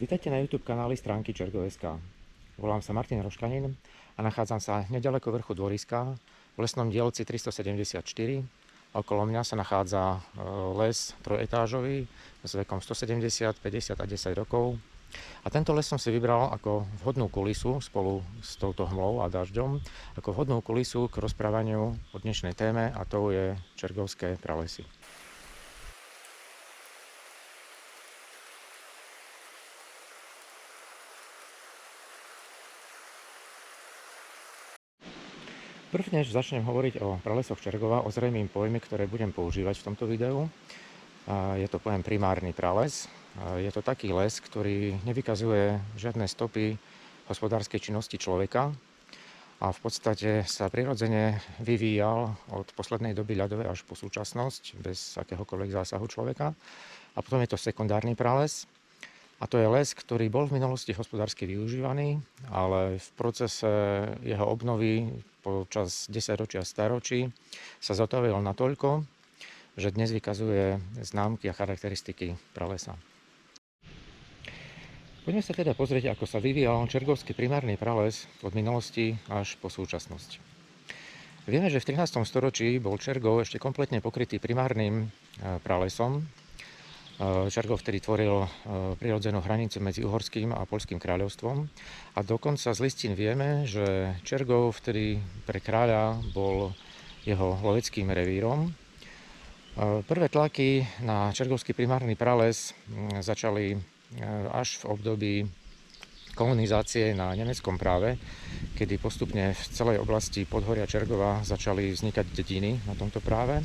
Vítajte na YouTube kanáli stránky Čergov.sk. Volám sa Martin Roškanin a nachádzam sa nedaleko vrchu Dvoriska v lesnom dielci 374. Okolo mňa sa nachádza les trojetážový s vekom 170, 50 a 10 rokov. A tento les som si vybral ako vhodnú kulisu spolu s touto hmlou a dažďom, ako vhodnú kulisu k rozprávaniu o dnešnej téme, a to je čergovské pralesy. Prvne, než začnem hovoriť o pralesoch Čergova, ozrejmím pojmy, ktoré budem používať v tomto videu. Je to pojem primárny prales. Je to taký les, ktorý nevykazuje žiadne stopy hospodárskej činnosti človeka a v podstate sa prirodzene vyvíjal od poslednej doby ľadovej až po súčasnosť bez akéhokoľvek zásahu človeka. A potom je to sekundárny prales. A to je les, ktorý bol v minulosti hospodársky využívaný, ale v procese jeho obnovy počas 10 ročí a staročí sa zotavil natoľko, že dnes vykazuje známky a charakteristiky pralesa. Poďme sa teda pozrieť, ako sa vyvíjal čergovský primárny prales od minulosti až po súčasnosť. Vieme, že v 13. storočí bol Čergov ešte kompletne pokrytý primárnym pralesom. Čergov vtedy tvoril prirodzenú hranicu medzi Uhorským a Poľským kráľovstvom a dokonca z listín vieme, že Čergov vtedy pre kráľa bol jeho loveckým revírom. Prvé tlaky na čergovský primárny prales začali až v období kolonizácie na nemeckom práve, kedy postupne v celej oblasti podhoria Čergova začali vznikať dediny na tomto práve.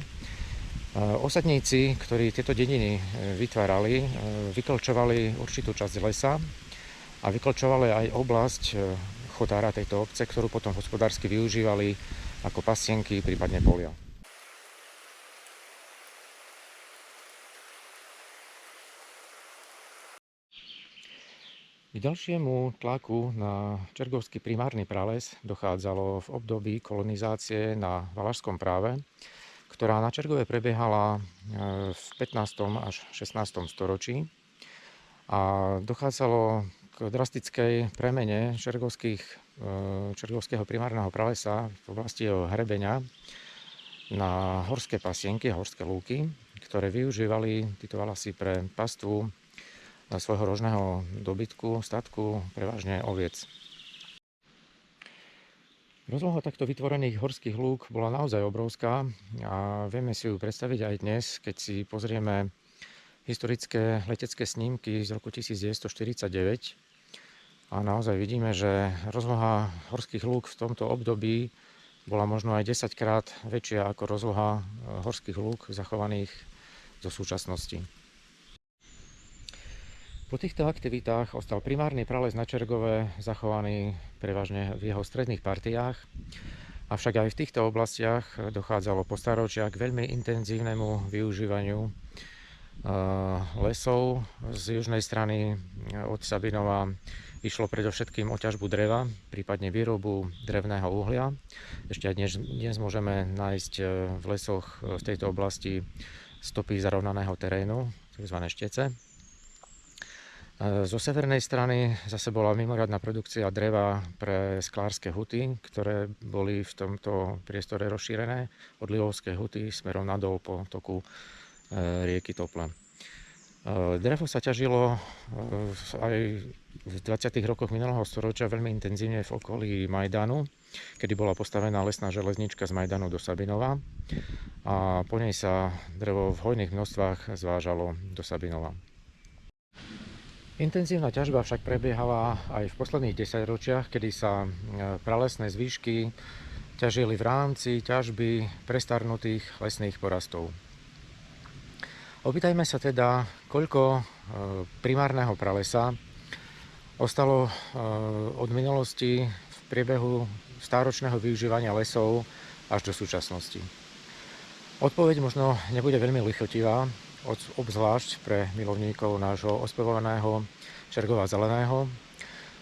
Osadníci, ktorí tieto dediny vytvárali, vyklčovali určitú časť lesa a vyklčovali aj oblasť chotára tejto obce, ktorú potom hospodársky využívali ako pasienky, prípadne polia. K ďalšiemu tlaku na čergovský primárny prales dochádzalo v období kolonizácie na Valašskom práve, ktorá na Čergove prebiehala v 15. až 16. storočí a dochádzalo k drastickej premene čergovského primárneho pralesa v oblasti jeho hrebeňa na horské pasienky, horské lúky, ktoré využívali títo valasy pre pastvu svojho rožného dobytku, statku, prevažne oviec. Rozloha takto vytvorených horských lúk bola naozaj obrovská a vieme si ju predstaviť aj dnes, keď si pozrieme historické letecké snímky z roku 1949 a naozaj vidíme, že rozloha horských lúk v tomto období bola možno aj 10-krát väčšia ako rozloha horských lúk zachovaných zo súčasnosti. Po týchto aktivitách ostal primárny prales na Čergove zachovaný prevažne v jeho stredných partiách, avšak aj v týchto oblastiach dochádzalo po staročia k veľmi intenzívnemu využívaniu lesov. Z južnej strany od Sabinova išlo predovšetkým o ťažbu dreva, prípadne výrobu drevného uhlia. Ešte aj dnes môžeme nájsť v lesoch v tejto oblasti stopy zarovnaného terénu, tzv. Štece. Zo severnej strany zase bola mimoriadna produkcia dreva pre sklárske huty, ktoré boli v tomto priestore rozšírené od Livovskej huty smerom nadol po toku rieky Tople. Drevo sa ťažilo aj v 20. rokoch minulého storočia veľmi intenzívne v okolí Majdanu, kedy bola postavená lesná železnička z Majdanu do Sabinova a po nej sa drevo v hojných množstvách zvážalo do Sabinova. Intenzívna ťažba však prebiehala aj v posledných 10 ročiach, kedy sa pralesné zvýšky ťažili v rámci ťažby prestarnutých lesných porastov. Opýtajme sa teda, koľko primárneho pralesa ostalo od minulosti v priebehu stáročného využívania lesov až do súčasnosti. Odpoveď možno nebude veľmi lichotivá, obzvlášť pre milovníkov nášho ospevovaného Čergova zeleného,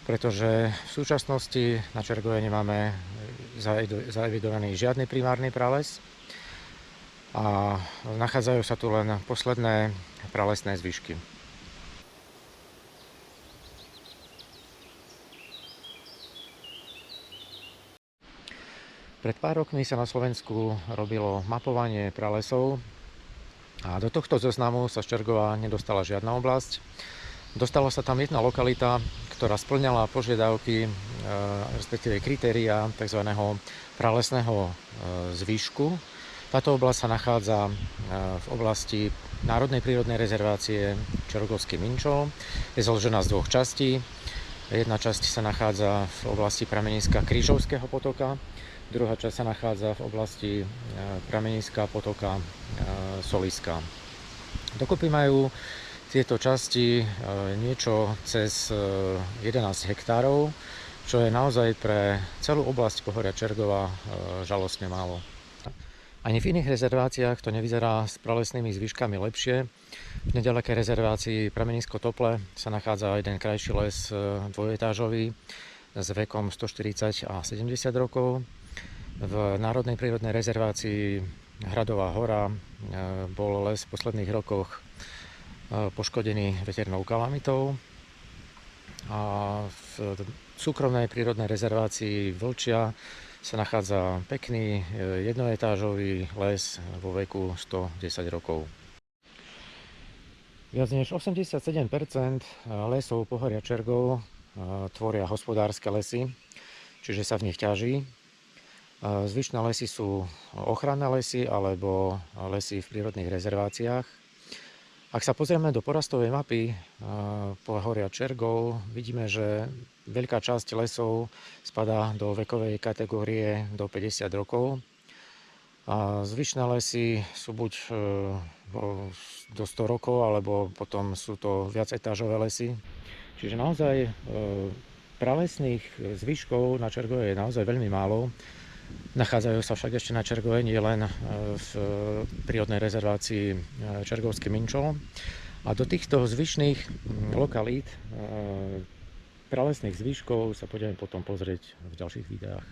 pretože v súčasnosti na Čergove nemáme zaevidovaný žiadny primárny prales a nachádzajú sa tu len posledné pralesné zvyšky. Pred pár rokmi sa na Slovensku robilo mapovanie pralesov a do tohto zoznamu sa z Čergova nedostala žiadna oblasť. Dostala sa tam jedna lokalita, ktorá spĺňala požiadavky, respektíve kritériá tzv. Pralesného zvýšku. Táto oblasť sa nachádza v oblasti Národnej prírodnej rezervácie Čergovský Minčov. Je zložená z dvoch častí. Jedna časť sa nachádza v oblasti prameniska Krížovského potoka, druhá časť sa nachádza v oblasti prameniska potoka Soliska. Dokopy majú tieto časti niečo cez 11 hektárov, čo je naozaj pre celú oblasť pohoria Čergova žalostne málo. Ani v iných rezerváciách to nevyzerá s pralesnými zvyškami lepšie. V nedalekej rezervácii Pramenisko Tople sa nachádza jeden krajší les dvojetážový s vekom 140 a 70 rokov. V Národnej prírodnej rezervácii Hradová hora bol les v posledných rokoch poškodený veternou kalamitou. A v súkromnej prírodnej rezervácii Vlčia sa nachádza pekný jednoetážový les vo veku 110 rokov. Viac než 87% lesov pohoria Čergov tvoria hospodárske lesy, čiže sa v nich ťaží. Zvyšné lesy sú ochranné lesy alebo lesy v prírodných rezerváciách. Ak sa pozrieme do porastovej mapy pohoria Čergov, vidíme, že veľká časť lesov spadá do vekovej kategórie do 50 rokov. A zvyšné lesy sú buď do 100 rokov, alebo potom sú to viacetážové lesy. Čiže naozaj pralesných zvyškov na Čergove je naozaj veľmi málo. Nachádzajú sa však ešte na Čergove nie len v prírodnej rezervácii Čergovský Minčov. A do týchto zvyšných lokalít pralesných zvyškov sa budeme potom pozrieť v ďalších videách.